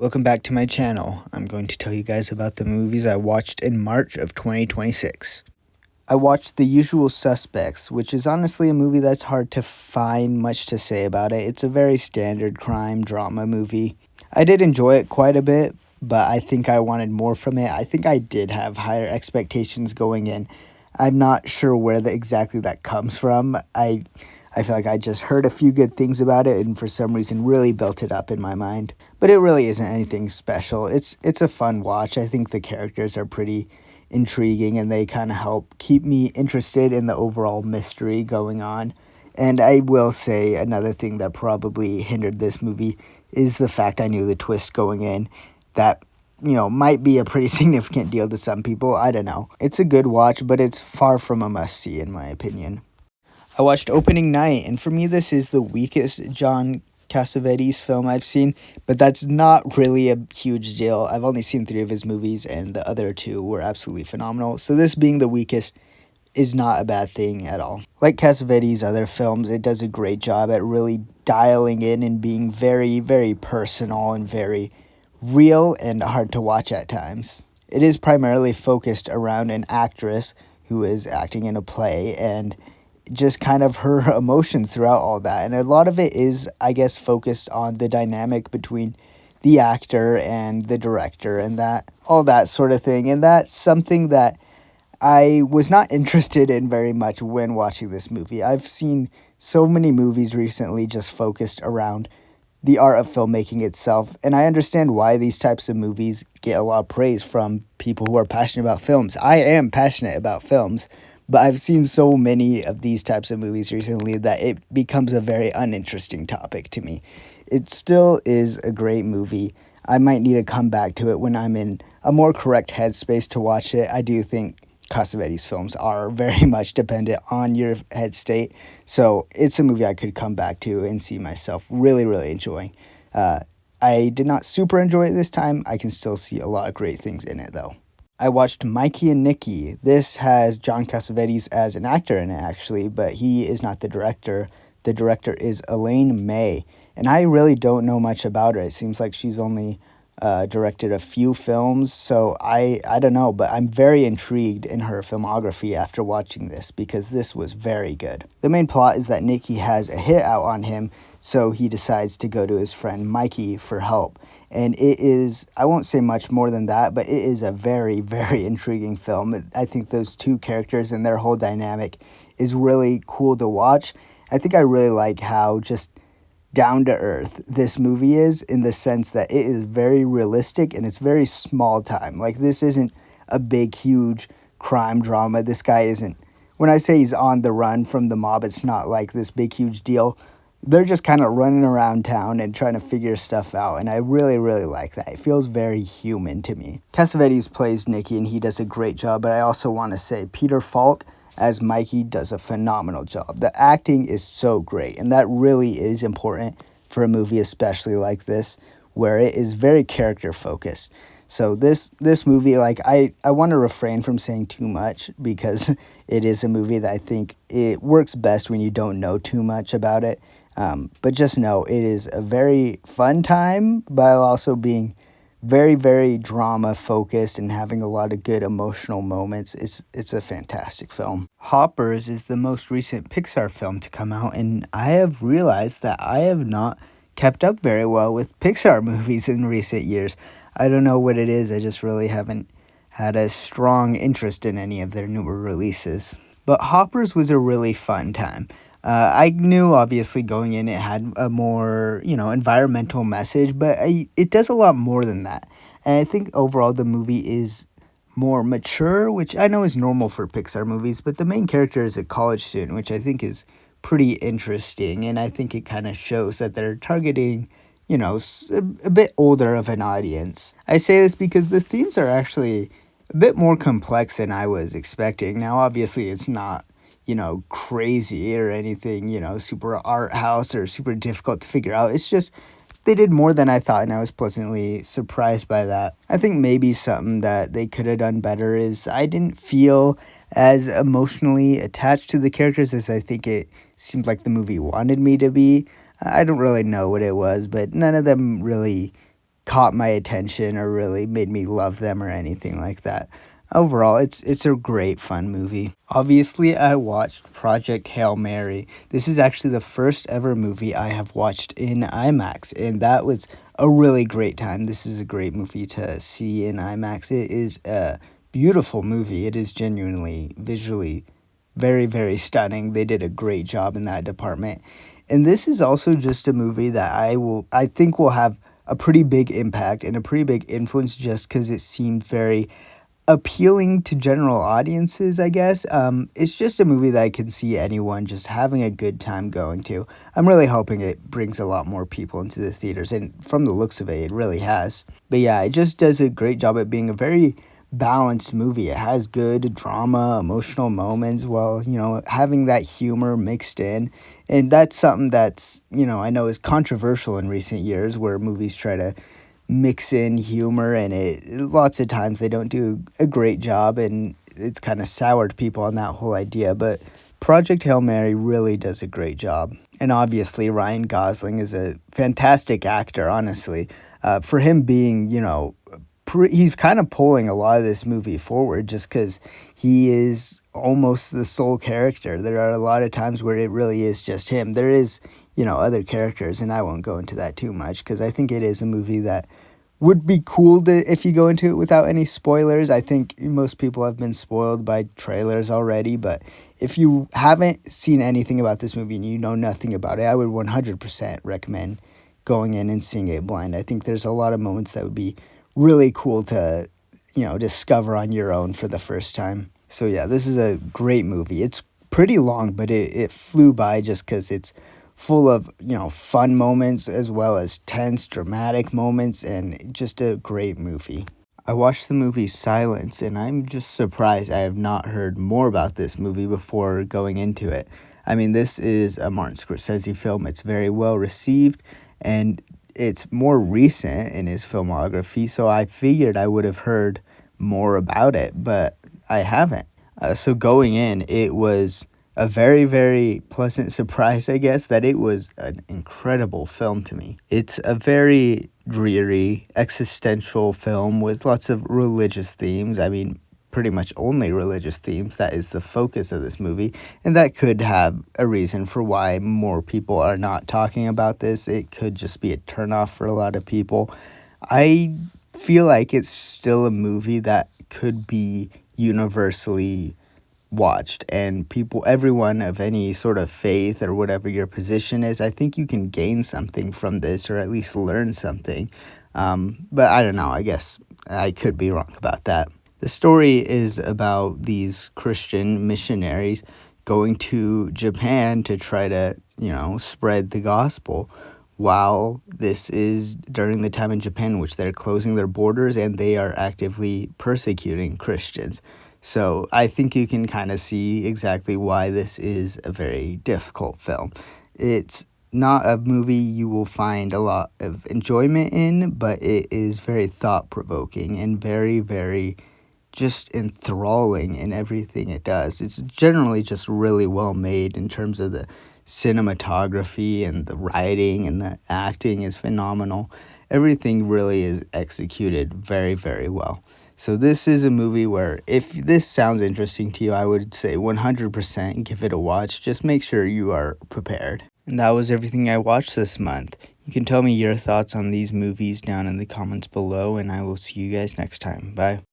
Welcome back to my channel. I'm going to tell you guys about the movies I watched in March of 2026. I watched The Usual Suspects, which is honestly a movie that's hard to find much to say about it. It's a very standard crime drama movie. I did enjoy it quite a bit, but I think I wanted more from it. I think I did have higher expectations going in. I'm not sure where exactly that comes from. I feel like I just heard a few good things about it and for some reason really built it up in my mind. But it really isn't anything special. It's a fun watch. I think the characters are pretty intriguing and they kind of help keep me interested in the overall mystery going on. And I will say another thing that probably hindered this movie is the fact I knew the twist going in. That might be a pretty significant deal to some people. I don't know. It's a good watch, but it's far from a must-see in my opinion. I watched Opening Night, and for me, this is the weakest John Cassavetes film I've seen, but that's not really a huge deal. I've only seen 3 of his movies, and the other 2 were absolutely phenomenal. So this being the weakest is not a bad thing at all. Like Cassavetes' other films, it does a great job at really dialing in and being very, very personal and very real and hard to watch at times. It is primarily focused around an actress who is acting in a play and just kind of her emotions throughout all that. And a lot of it is, I guess, focused on the dynamic between the actor and the director and that all that sort of thing. And that's something that I was not interested in very much when watching this movie. I've seen so many movies recently just focused around the art of filmmaking itself, and I understand why these types of movies get a lot of praise from people who are passionate about films. I am passionate about films, but I've seen so many of these types of movies recently that it becomes a very uninteresting topic to me. It still is a great movie. I might need to come back to it when I'm in a more correct headspace to watch it. I do think Cassavetes films are very much dependent on your head state, so it's a movie I could come back to and see myself really, really enjoying. I did not super enjoy it this time. I can still see a lot of great things in it, though. I watched Mikey and Nicky. This has John Cassavetes as an actor in it, actually, but he is not the director. The director is Elaine May, and I really don't know much about her. It seems like she's only directed a few films, so I don't know, but I'm very intrigued in her filmography after watching this because this was very good. The main plot is that Nicky has a hit out on him, so he decides to go to his friend Mikey for help. And it is, I won't say much more than that, but it is a very, very intriguing film. I think those two characters and their whole dynamic is really cool to watch. I think I really like how just down to earth this movie is, in the sense that it is very realistic and it's very small time. Like, this isn't a big, huge crime drama. This guy isn't, when I say he's on the run from the mob, it's not like this big, huge deal. They're just kind of running around town and trying to figure stuff out, and I really, really like that. It feels very human to me. Cassavetes plays Nicky, and he does a great job, but I also want to say Peter Falk as Mikey does a phenomenal job. The acting is so great, and that really is important for a movie especially like this, where it is very character-focused. So this movie, like, I want to refrain from saying too much because it is a movie that I think it works best when you don't know too much about it. But just know it is a very fun time, while also being very, very drama focused and having a lot of good emotional moments. It's a fantastic film. Hoppers is the most recent Pixar film to come out, and I have realized that I have not kept up very well with Pixar movies in recent years. I don't know what it is. I just really haven't had a strong interest in any of their newer releases. But Hoppers was a really fun time. I knew, obviously, going in it had a more, environmental message, but it does a lot more than that. And I think overall the movie is more mature, which I know is normal for Pixar movies, but the main character is a college student, which I think is pretty interesting, and I think it kind of shows that they're targeting, a bit older of an audience. I say this because the themes are actually a bit more complex than I was expecting. Now, obviously, it's not crazy or anything, super art house or super difficult to figure out. It's just they did more than I thought, and I was pleasantly surprised by that. I think maybe something that they could have done better is I didn't feel as emotionally attached to the characters as I think it seemed like the movie wanted me to be. I don't really know what it was, but none of them really caught my attention or really made me love them or anything like that. Overall, it's a great fun movie. Obviously, I watched Project Hail Mary. This is actually the first ever movie I have watched in IMAX, and that was a really great time. This is a great movie to see in IMAX. It is a beautiful movie. It is genuinely visually very, very stunning. They did a great job in that department. And this is also just a movie that I think will have a pretty big impact and a pretty big influence just because it seemed very appealing to general audiences, I guess. It's just a movie that I can see anyone just having a good time going to. I'm really hoping it brings a lot more people into the theaters, and from the looks of it, it really has. But yeah, it just does a great job at being a very balanced movie. It has good drama, emotional moments, while, having that humor mixed in. And that's something that's, I know is controversial in recent years, where movies try to mix in humor, and lots of times they don't do a great job, and it's kind of soured people on that whole idea. But Project Hail Mary really does a great job. And obviously Ryan Gosling is a fantastic actor, honestly. For him being, he's kind of pulling a lot of this movie forward just because he is almost the sole character. There are a lot of times where it really is just him. There is, other characters, and I won't go into that too much because I think it is a movie that would be cool if you go into it without any spoilers. I think most people have been spoiled by trailers already, but if you haven't seen anything about this movie and you know nothing about it, I would 100% recommend going in and seeing it blind. I think there's a lot of moments that would be really cool to, discover on your own for the first time. So yeah, this is a great movie. It's pretty long, but it flew by just because it's full of, fun moments as well as tense, dramatic moments, and just a great movie. I watched the movie Silence, and I'm just surprised I have not heard more about this movie before going into it. I mean, this is a Martin Scorsese film. It's very well received, and it's more recent in his filmography, so I figured I would have heard more about it, but I haven't. So going in, it was a very, very pleasant surprise, I guess, that it was an incredible film to me. It's a very dreary, existential film with lots of religious themes. I mean, pretty much only religious themes. That is the focus of this movie, and that could have a reason for why more people are not talking about this. It could just be a turnoff for a lot of people. I feel like it's still a movie that could be universally watched, and everyone of any sort of faith or whatever your position is, I think you can gain something from this, or at least learn something. But I don't know, I guess I could be wrong about that. The story is about these Christian missionaries going to Japan to try to, spread the gospel, while this is during the time in Japan in which they're closing their borders and they are actively persecuting Christians. So I think you can kind of see exactly why this is a very difficult film. It's not a movie you will find a lot of enjoyment in, but it is very thought-provoking and very, very just enthralling in everything it does. It's generally just really well made in terms of the cinematography, and the writing and the acting is phenomenal. Everything really is executed very, very well. So this is a movie where, if this sounds interesting to you, I would say 100% give it a watch. Just make sure you are prepared. And that was everything I watched this month. You can tell me your thoughts on these movies down in the comments below, and I will see you guys next time. Bye.